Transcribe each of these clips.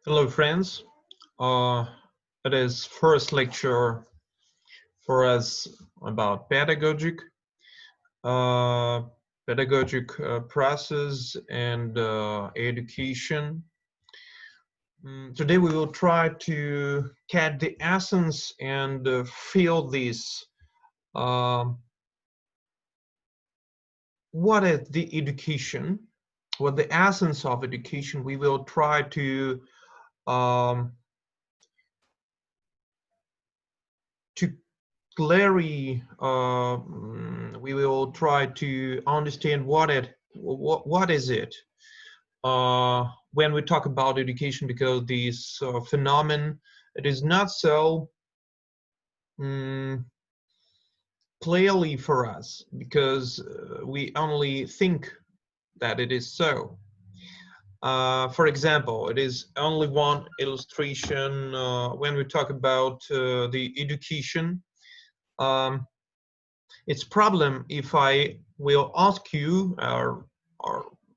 Hello, friends. Uh, it is first lecture for us about uh, pedagogic process and education. Today we will try to get the essence and feel this. Um what is the education? What the essence of education? We will try to um, to clearly we will try to understand what is it when we talk about education, because this phenomenon, it is not so um, clearly for us, because we only think that it is so. For example, it is only one illustration when we talk about the education. um, It's problem if I will ask you, or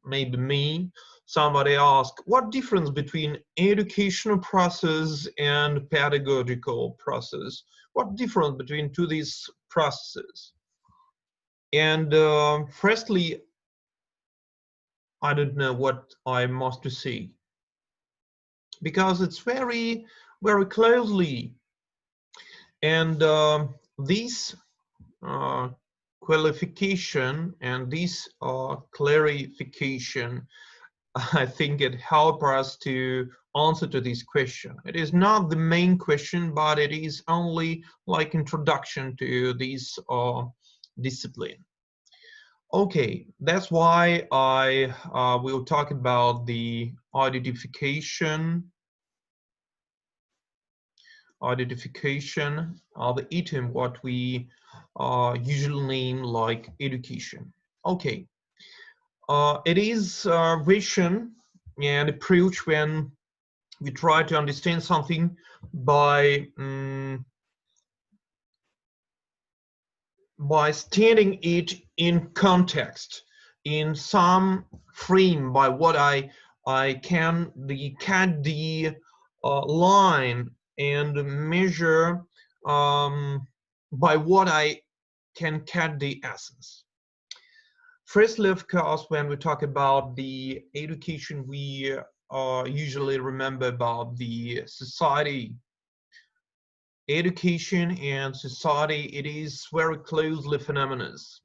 maybe me, somebody ask, what difference between educational process and pedagogical process? What difference between two these processes? And firstly, I don't know what I must to say, because it's very, very closely. And these uh, qualification and this clarification, I think it helps us to answer to this question. It is not the main question, but it is only like introduction to this discipline. Okay, that's why I will talk about the identification of the item, what we usually name like education. Okay, it is vision and approach when we try to understand something by standing it in context, in some frame, by what I can cut the line and measure, by what I can cut the essence. Firstly, of course, when we talk about the education, we usually remember about the society. Education and society, it is very closely synonymous,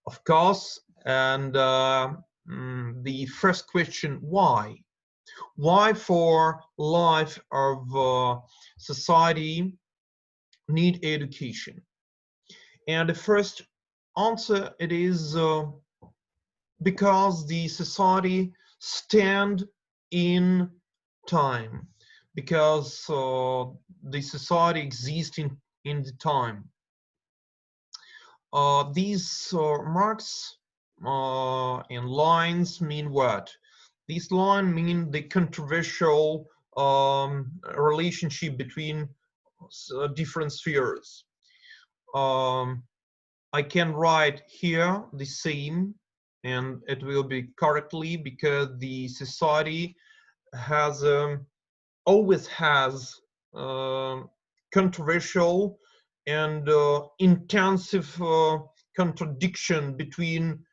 of course. And the first question, why? Why for life of society need education? And the first answer, it is because the society stand in time, because the society exists in the time. These marks and lines mean what? These lines mean the controversial relationship between different spheres. Um, I can write here the same, and it will be correctly, because the society has always has controversial and intensive contradiction between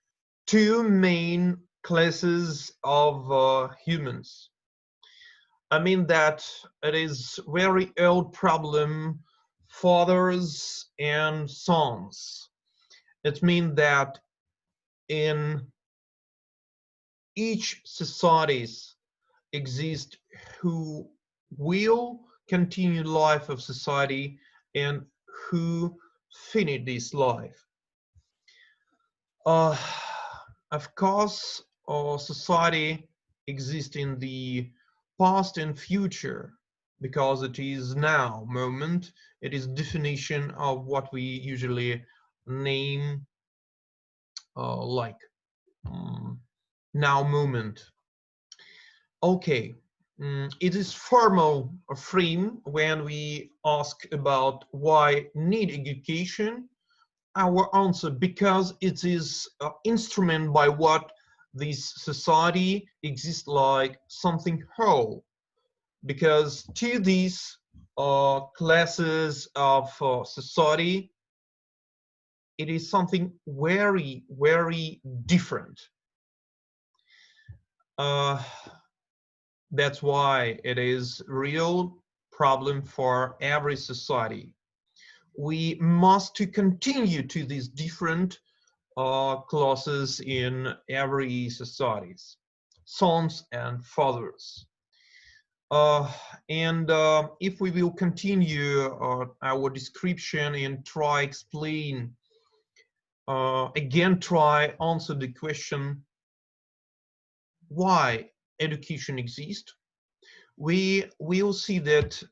two main classes of humans. I mean that it is very old problem, fathers and sons. It means that in each societies exist who will continue life of society and who finish this life. Uh, of course, our society exists in the past and future, because it is now moment. It is definition of what we usually name like now moment. Okay, it is formal frame when we ask about why need education. Our answer, because it is an instrument by what this society exists like something whole, because to these classes of society, it is something very, very different. Uh, that's why it is real problem for every society. We must to continue to these different classes in every societies, sons and fathers. Uh, and if we will continue our description and try explain, again try answer the question why education exists, we will see that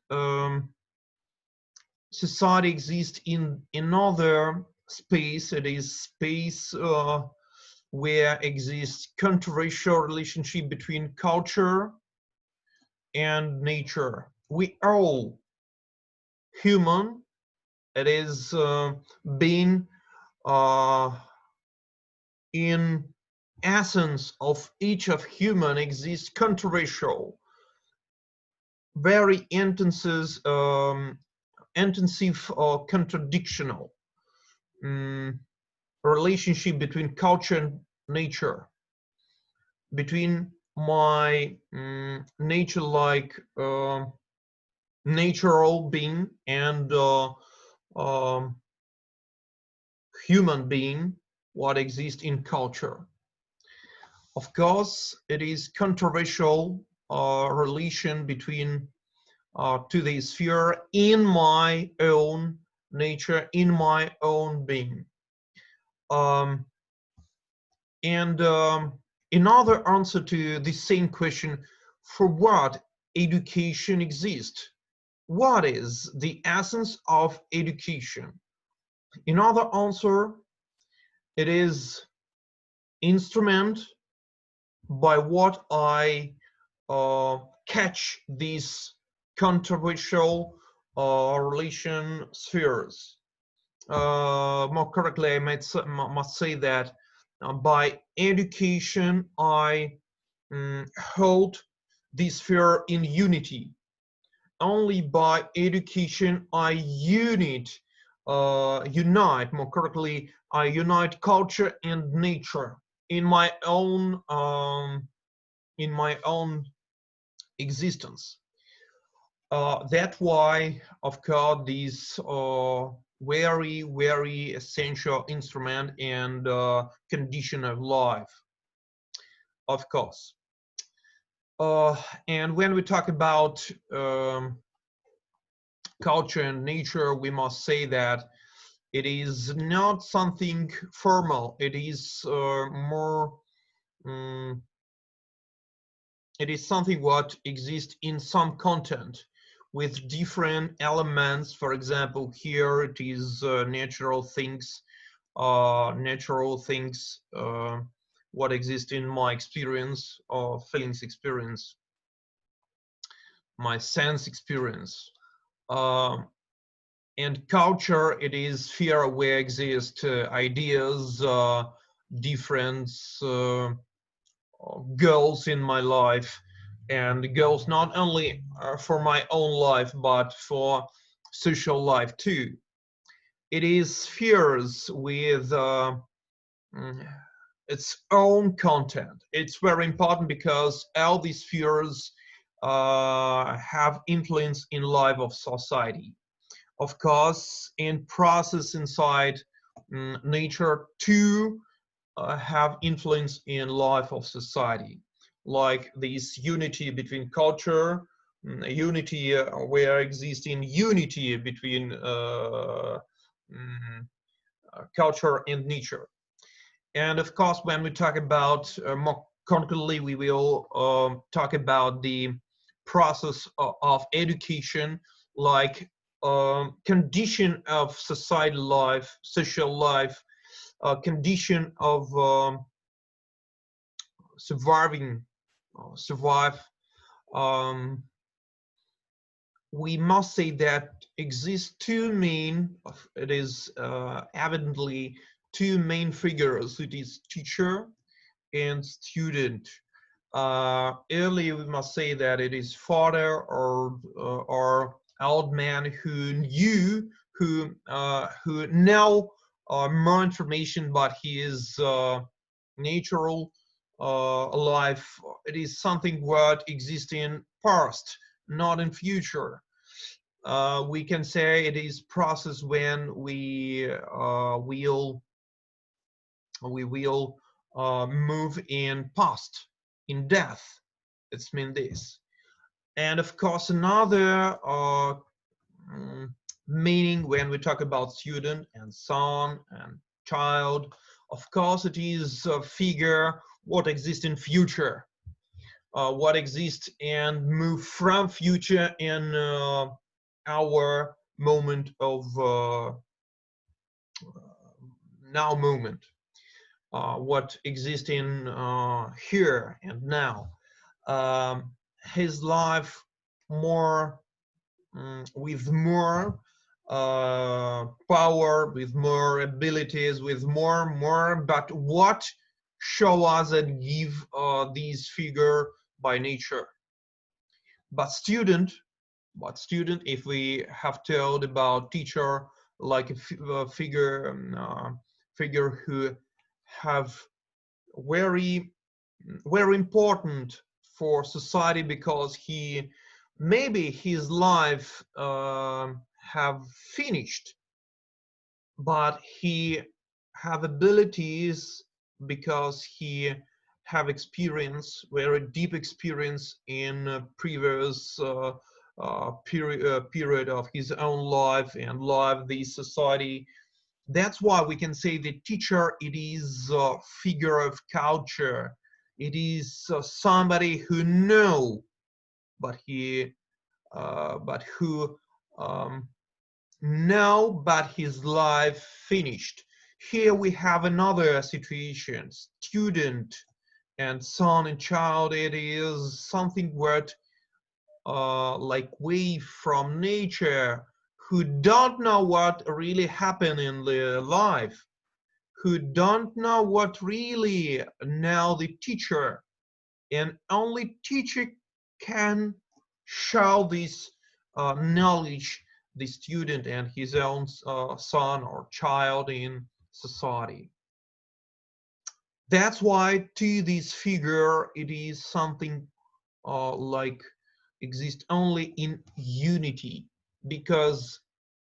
society exists in another space. It is space where exists controversial relationship between culture and nature. We all human. It is being in essence of each of human exists controversial, very intensive, intensive or contradictional relationship between culture and nature, between my nature like natural being and human being, what exists in culture. Of course, it is controversial relation between to the sphere in my own nature, in my own being. And another answer to the same question, for what education exists? What is the essence of education? Another answer, it is instrument by what I catch these controversial relation spheres. More correctly, I must say that by education, I hold this sphere in unity. Only by education, I unite, more correctly, I unite culture and nature in my own existence. That's why, of course, these very, very essential instrument and condition of life, of course. And when we talk about culture and nature, we must say that it is not something formal. It is more it is something what exists in some content with different elements. For example, here it is natural things, what exist in my experience or feelings experience, my sense experience. And culture, it is sphere where exist ideas, different goals in my life, and goals not only for my own life but for social life too. It is spheres with its own content. It's very important because all these spheres have influence in life of society. Of course, in process inside nature too, have influence in life of society, like this unity between culture, unity where existing unity between culture and nature. And of course, when we talk about more concretely, we will talk about the process of education, like condition of society life, social life, condition of survive. Um, we must say that exist two main, it is evidently two main figures. It is teacher and student. Earlier we must say that it is father or old man who knew, who know more information about his natural life. It is something what exists in past, not in future. We can say it is process when we will move in past, in death. It's mean this. And of course, another mm, meaning when we talk about student and son and child, of course, it is a figure what exists in future, what exists and move from future in our moment of now moment, what exists in here and now. His life more with more power, with more abilities, with more. But what show us and give these figure by nature? But student, if we have told about teacher like a figure who have very very important for society because he maybe his life have finished, but he have abilities because he have experience, very deep experience in previous period of his own life and life the society. That's why we can say the teacher, it is a figure of culture. It is somebody who know, but who know, but his life finished. Here we have another situation, student and son and child. It is something what like we from nature who don't know what really happened in their life, who don't know what really now the teacher, and only teacher can show this knowledge the student and his own son or child in society. That's why to this figure it is something like exist only in unity, because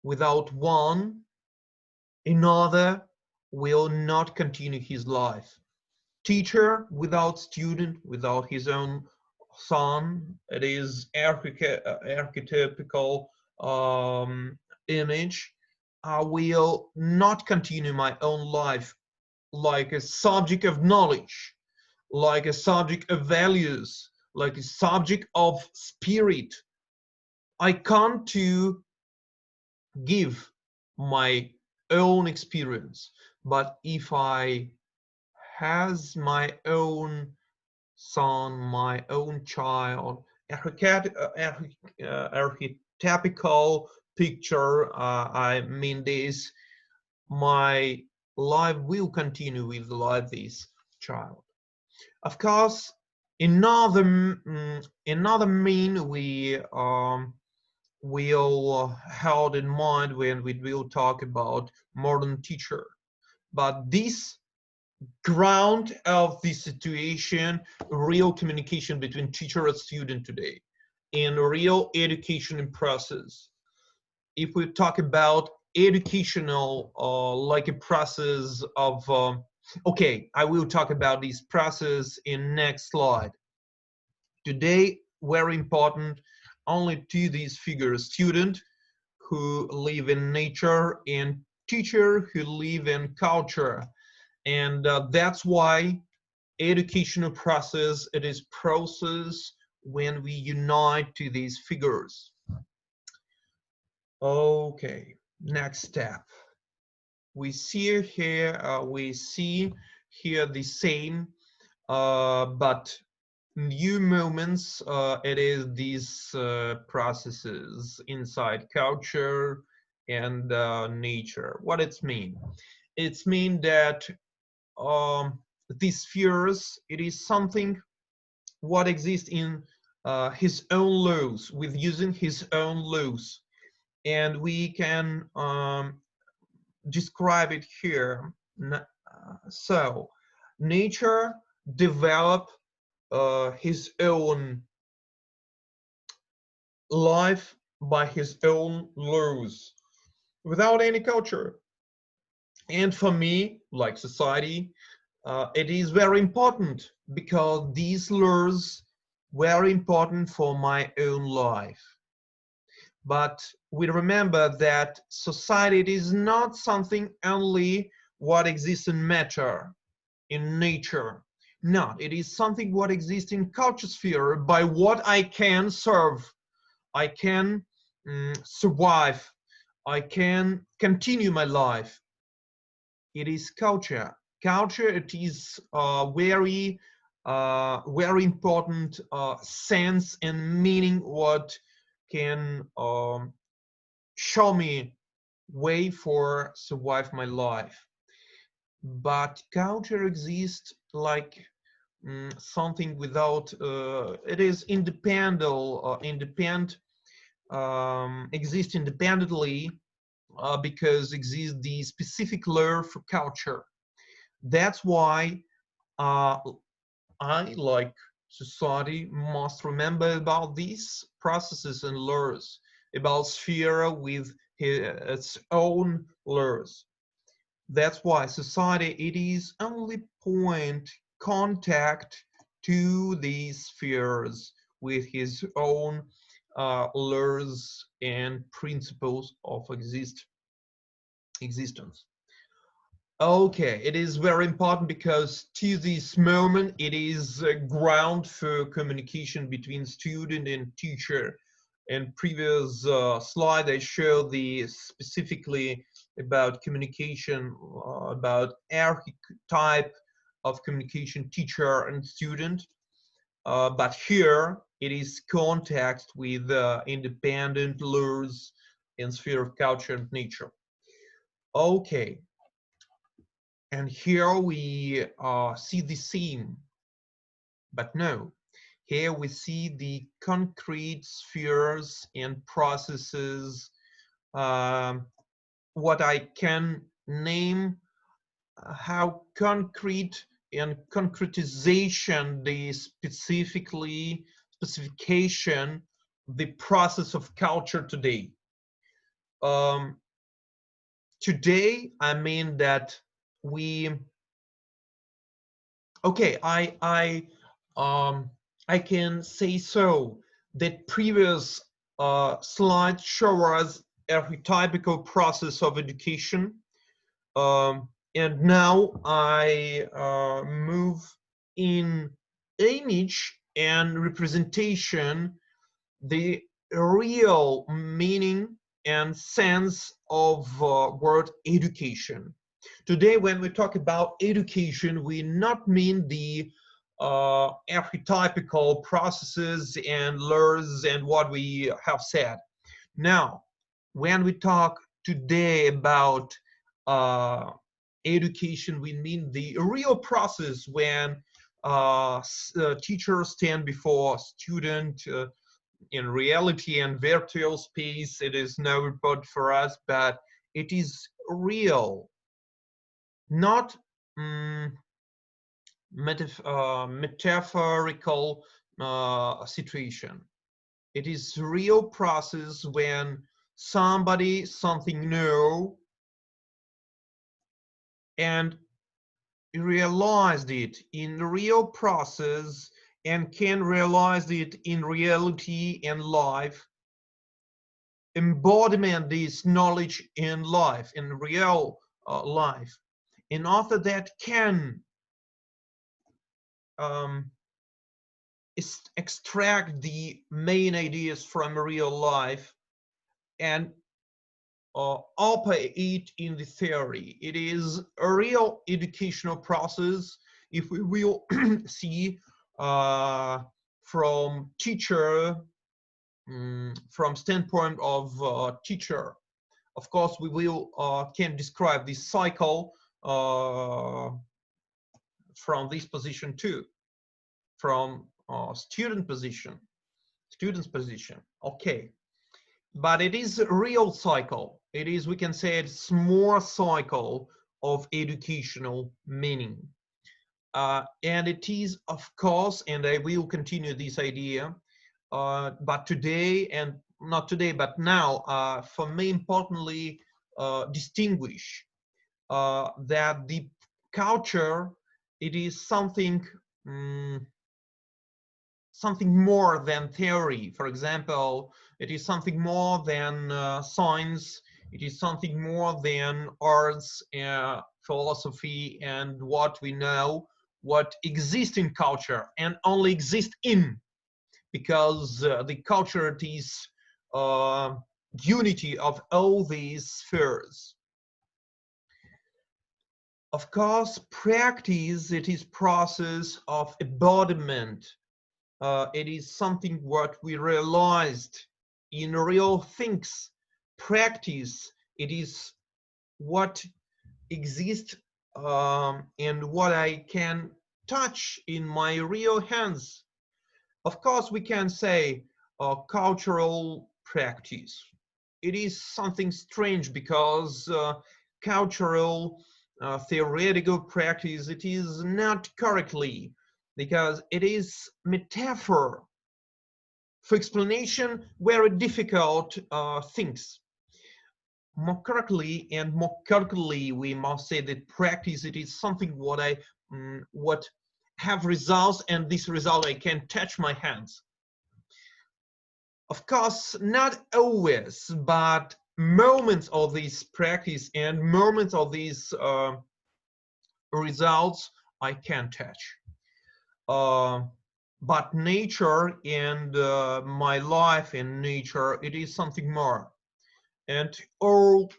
without one, another will not continue his life. Teacher without student, without his own son, it is archetypical image. I will not continue my own life like a subject of knowledge, like a subject of values, like a subject of spirit. I can't to give my own experience, but if I has my own son, my own child, archetypical picture, I mean this, my life will continue with life this child. Of course, another mean we will held in mind when we will talk about modern teacher. But this ground of the situation, real communication between teacher and student today, in real education process. If we talk about educational, like a process of, okay, I will talk about this process in next slide. Today, very important, only to these figures, student who live in nature and teacher who live in culture. And that's why educational process, it is process when we unite to these figures. Okay, next step. We see here the same, but new moments. It is these processes inside culture and nature. What it's mean? It's mean that these spheres, it is something what exists in his own laws, with using his own laws. And we can describe it here. So nature developed his own life by his own laws without any culture. And for me, like society, it is very important because these laws were important for my own life. But we remember that society is not something only what exists in matter, in nature. No, it is something what exists in culture sphere by what I can serve. I can survive. I can continue my life. It is culture. Culture, it is very important sense and meaning what can show me way for survive my life. But culture exists like something without it is independent exist independently because exists the specific law for culture. That's why I, like society, must remember about these processes and laws, about sphere with its own laws. That's why society, it is only point contact to these spheres with his own laws and principles of existence. Okay, it is very important because to this moment it is a ground for communication between student and teacher. In previous slide, I showed the specifically about communication, about archetype of communication, teacher and student. But here it is context with independent laws in sphere of culture and nature. Okay. And here we see the same, but no. Here we see the concrete spheres and processes, what I can name how concrete and concretization, the specification, the process of culture today. Today, I mean that we okay, I can say so that previous slide show us archetypical process of education, and now I move in image and representation the real meaning and sense of word education. Today, when we talk about education, we not mean the archetypical processes and laws and what we have said. Now, when we talk today about education, we mean the real process when teachers stand before student in reality and virtual space. It is no report for us, but it is real, not metaphorical situation. It is real process when something new and realized it in real process and can realize it in reality and life, embodiment this knowledge in life, in real life. An author that can extract the main ideas from real life and apply it in the theory. It is a real educational process. If we will see from teacher, from standpoint of teacher, of course we will can describe this cycle from this position too, from student's position. Okay, but it is a real cycle. It is, we can say, it's more cycle of educational meaning. And it is, of course, and I will continue this idea, but today, and not today, but now, for me, importantly, distinguish that the culture, it is something, something more than theory. For example, it is something more than science. It is something more than arts, philosophy, and what we know, what exists in culture and only exists in, because the culture, it is unity of all these spheres. Of course, practice, it is process of embodiment. It is something what we realized in real things. Practice, it is what exists and what I can touch in my real hands. Of course, we can say cultural practice. It is something strange because cultural theoretical practice, it is not correctly, because it is metaphor for explanation very difficult things. More correctly and more correctly, we must say that practice, it is something what I what have results, and this result I can touch my hands. Of course, not always, but moments of this practice and moments of these results I can touch. But nature and my life in nature, it is something more. And all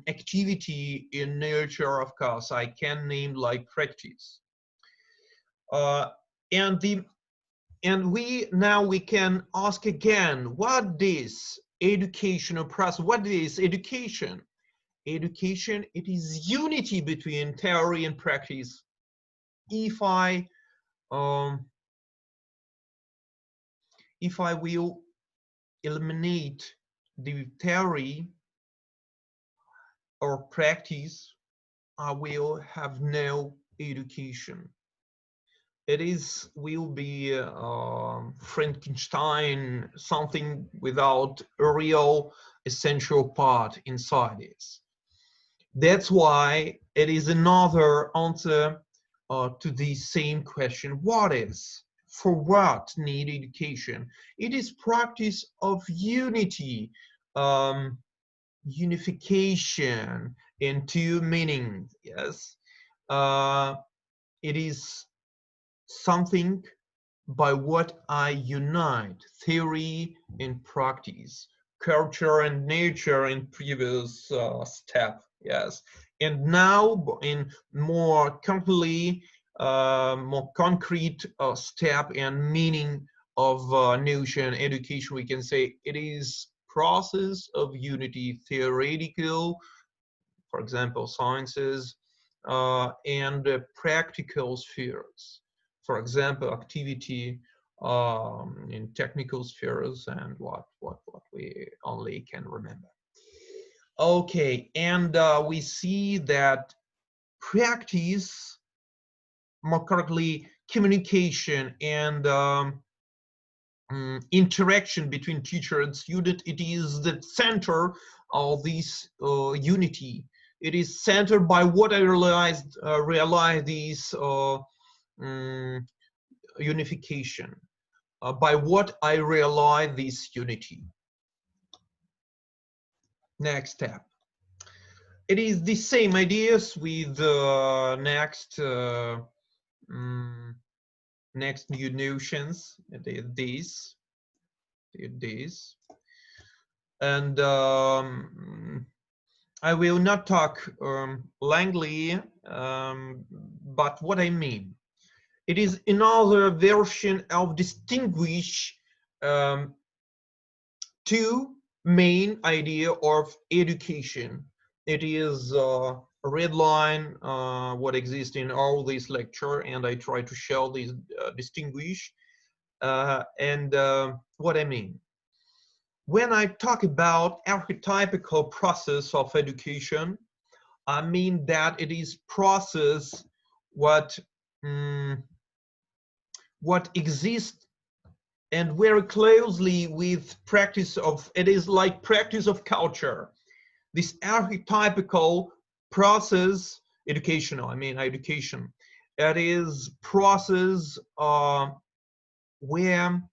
activity in nature, of course, I can name like practice. Uh, and the and we can ask again, what is educational process? What is education? Education, it is unity between theory and practice. If I will eliminate the theory or practice, I will have no education. It is will be Frankenstein, something without a real essential part inside it. That's why it is another answer to the same question: what is, for what need education? It is practice of unity, unification into meaning. Yes, it is something by what I unite theory and practice, culture and nature in previous step. Yes, and now in more concretely, more concrete step and meaning of notion education, we can say it is process of unity, theoretical, for example, sciences, and practical spheres. For example, activity in technical spheres and what we only can remember. Okay, and we see that practice, more correctly, communication and interaction between teacher and student, it is the center of this unity. It is centered by what I realized this unification, by what I realize this unity. Next step. It is the same ideas with next next new notions. These, and I will not talk lengthily, but what I mean. It is another version of distinguish two main idea of education. It is a red line, what exists in all this lecture, and I try to show these distinguish. What I mean. When I talk about archetypical process of education, I mean that it is process what what exists and very closely with practice of, it is like practice of culture. This archetypical process, educational, I mean education, it is process where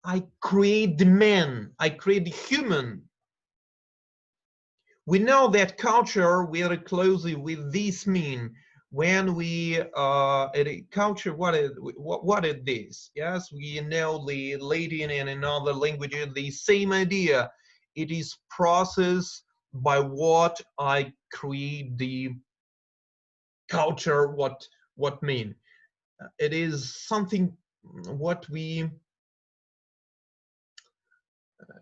I create the man, I create the human. We know that culture very closely with this mean when we culture what it is. Yes, we know the Latin and in other languages the same idea. It is process by what I create the culture. What mean? It is something what we.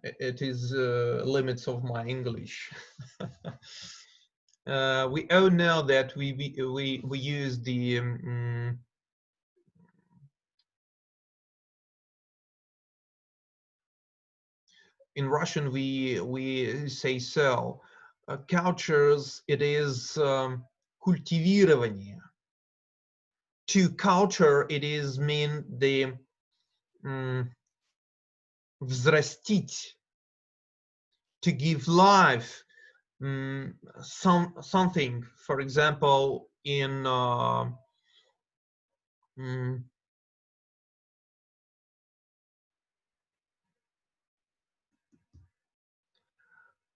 It is limits of my English. We all know that we use the in Russian we say so. Cultures, it is cultivating. To culture, it is mean the взрастить, to give life, something. For example, in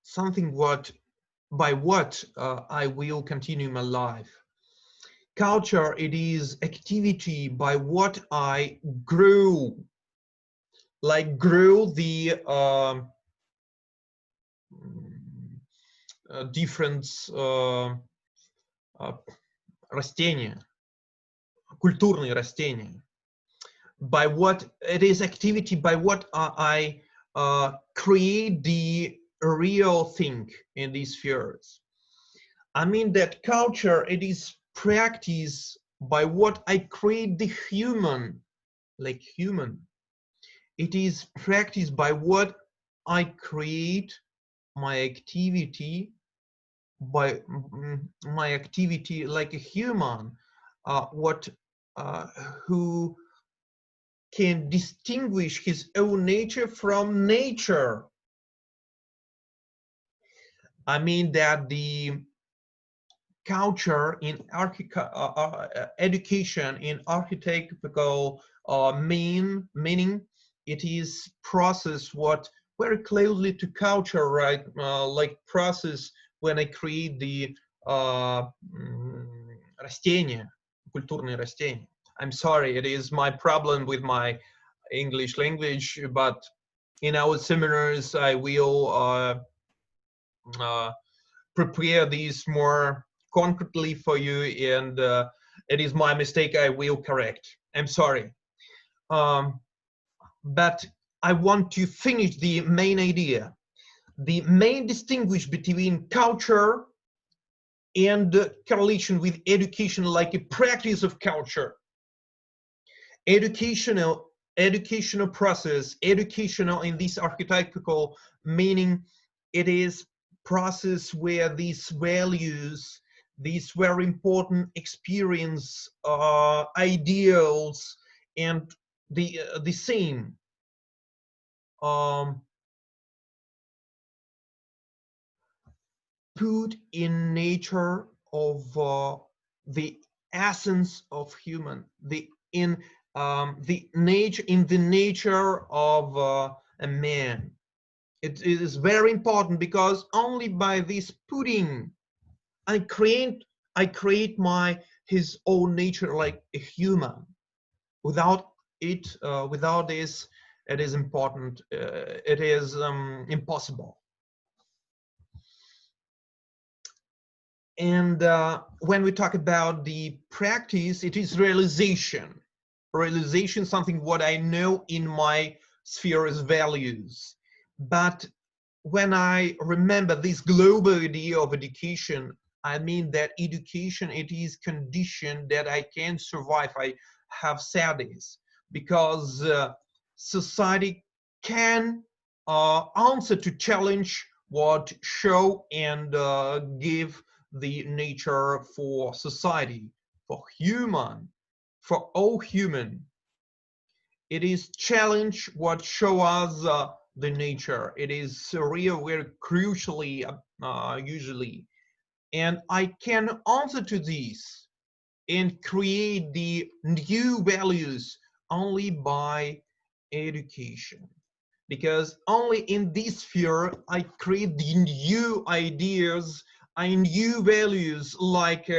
something what by what I will continue my life. Culture, it is activity by what I grow, like grow the different растения, культурные растения. By what it is activity by what I create the real thing in these spheres. I mean that culture, it is practice by what I create the human, like human. It is practice by what I create my activity, by my activity like a human, who can distinguish his own nature from nature. I mean that the culture in education in archetypical meaning, it is process what very closely to culture, right? Like process when I create the растения, культурные растения. I'm sorry, it is my problem with my English language, but in our seminars I will prepare these more concretely for you, and it is my mistake, I will correct. I'm sorry. But I want to finish the main idea. The main distinguish between culture and correlation with education, like a practice of culture. Educational process, educational in this archetypical meaning, it is process where these values, these very important experience, ideals, and the same put in nature of the essence of human, in the nature of a man. It is very important because only by this putting, I create his own nature like a human. Without it, without this, it is important. It is impossible. And when we talk about the practice, it is realization. Realization, something what I know in my sphere is values. But when I remember this global idea of education, I mean that education, it is condition that I can survive. I have said this because society can answer to challenge what show and give the nature for society, for human, for all human. It is challenge what show us the nature. It is real, very crucially, usually. And I can answer to this and create the new values only by education. Because only in this sphere I create the new ideas and new values, like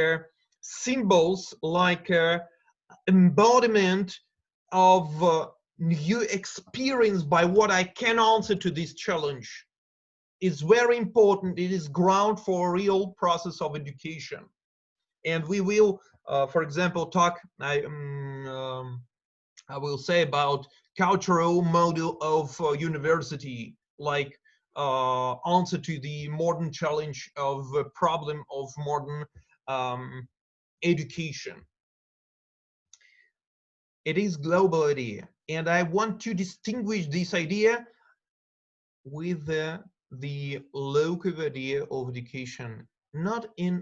symbols, like embodiment of new experience by what I can answer to this challenge. Is very important. It is ground for a real process of education. And we will, for example, talk, I will say, about cultural model of university, like answer to the modern challenge of problem of modern education. It is global idea, and I want to distinguish this idea with the local idea of education, not in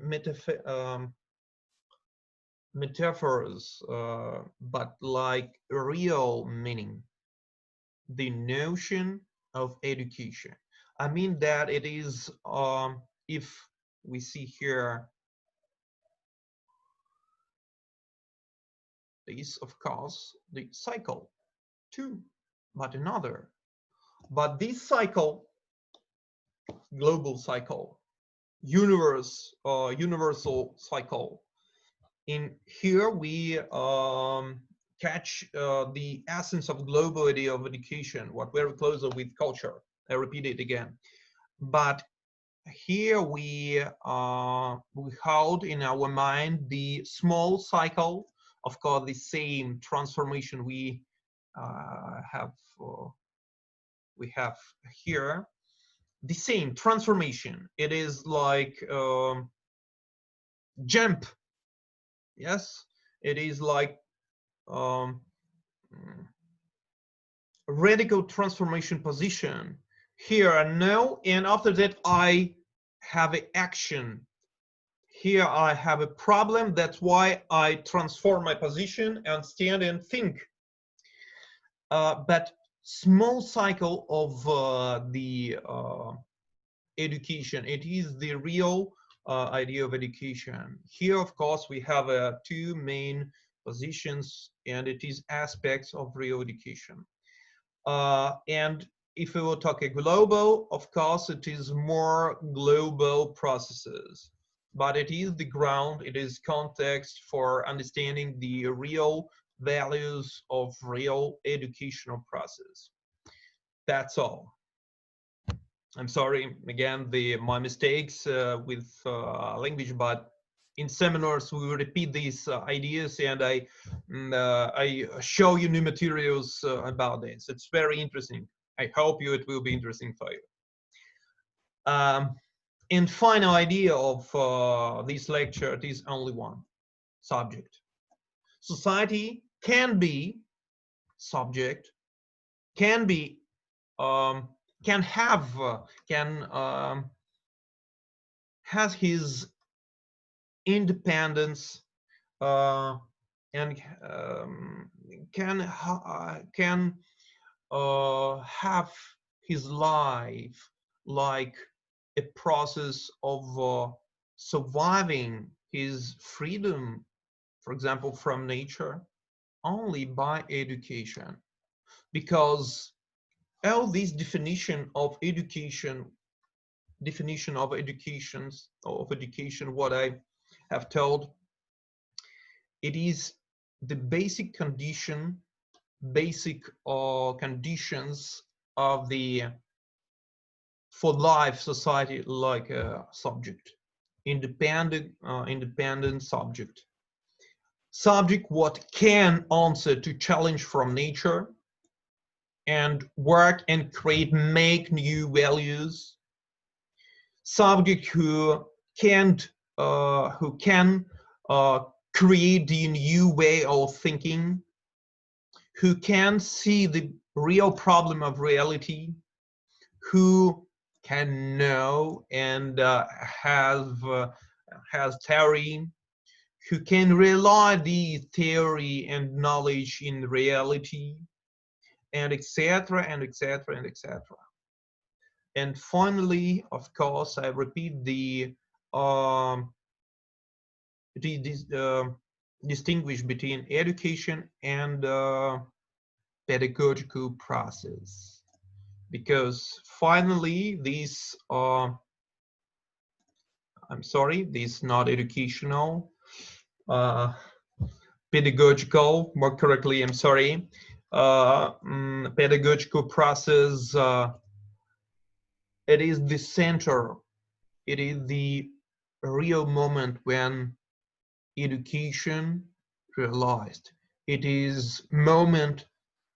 metaphors, but like real meaning. The notion of education. I mean that it is, if we see here, this of course the cycle too, but another. But this cycle, global cycle, universal cycle. In here we catch the essence of global idea of education, what very closer with culture. I repeat it again. But here we hold in our mind the small cycle, of course, the same transformation we have here. The same transformation. It is like jump. Yes, it is like radical transformation position. Here I know, and after that I have an action. Here I have a problem. That's why I transform my position and stand and think. But small cycle of the education. It is the real idea of education. Here, of course, we have two main positions, and it is aspects of real education. And if we will talk a global, of course, it is more global processes, but it is the ground, it is context for understanding the real values of real educational process. That's all. I'm sorry again my mistakes with language, but in seminars we repeat these ideas, and I show you new materials about this. It's very interesting. I hope it will be interesting for you. And final idea of this lecture, it is only one: subject. Society can be subject, can be can have has his independence, and can have his life like a process of surviving his freedom, for example, from nature, only by education. Because all this definition of education, what I have told, it is the basic condition, conditions of the for life society, like a subject, independent subject what can answer to challenge from nature and work and create, make new values. Subject who can create the new way of thinking, who can see the real problem of reality, who can know and has theory, who can rely the theory and knowledge in reality, and etc. and etc. and etc. And finally, of course, I repeat the distinguish between education and pedagogical process, because finally these these not educational, pedagogical, more correctly, I'm sorry, pedagogical process, it is the center, it is the real moment when education realized. It is moment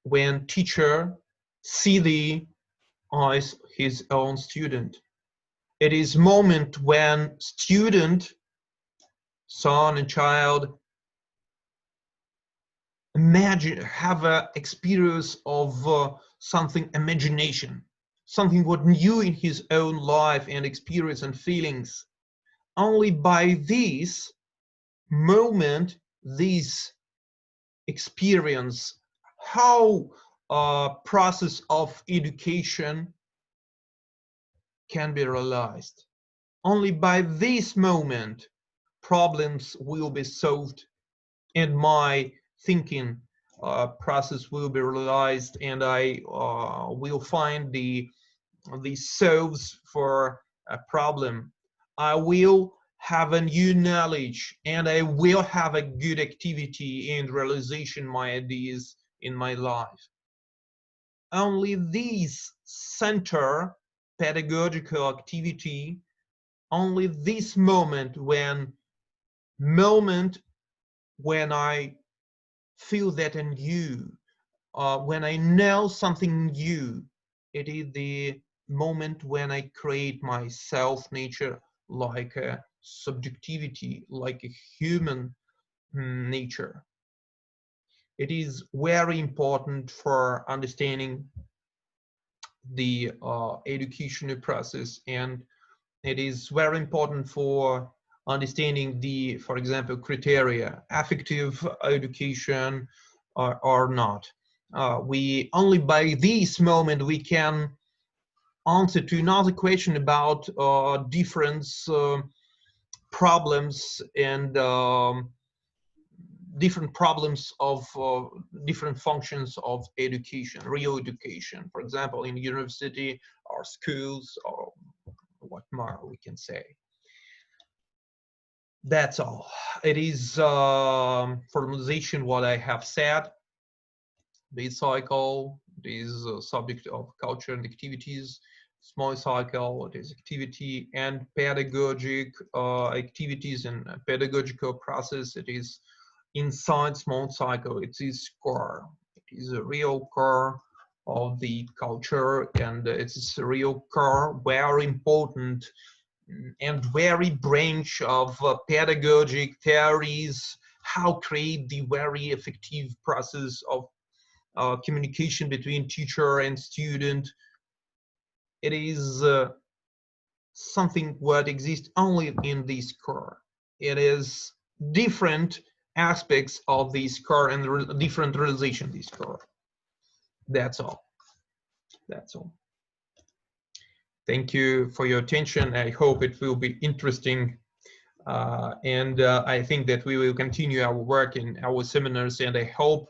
when teacher see the eyes his own student. It is moment when student, son and child, imagine, have a experience of something imagination, something what new in his own life and experience and feelings. Only by this moment, this experience, how process of education can be realized. Only by this moment, problems will be solved, and my thinking process will be realized, and I will find the solves for a problem. I will have a new knowledge, and I will have a good activity and realization my ideas in my life. Only this center pedagogical activity, only this moment when I feel that in you, when I know something new, it is the moment when I create my self nature, like a subjectivity, like a human nature. It is very important for understanding the educational process, and it is very important for understanding the, for example, criteria, affective education or not. We only by this moment we can answer to another question about different problems and different problems of different functions of education, real education. For example, in university or schools or what more we can say. That's all. It is formalization what I have said. Big cycle, this subject of culture and activities. Small cycle, it is activity and pedagogic activities and pedagogical process. It is inside small cycle. It is core. It is a real core of the culture, and it's a real core, very important and very branch of pedagogic theories, how create the very effective process of communication between teacher and student. It is something what exists only in this core. It is different aspects of this core and different realization of this core. That's all. That's all. Thank you for your attention. I hope it will be interesting. And I think that we will continue our work in our seminars, and I hope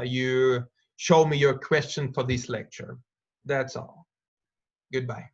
you show me your question for this lecture. That's all. Goodbye.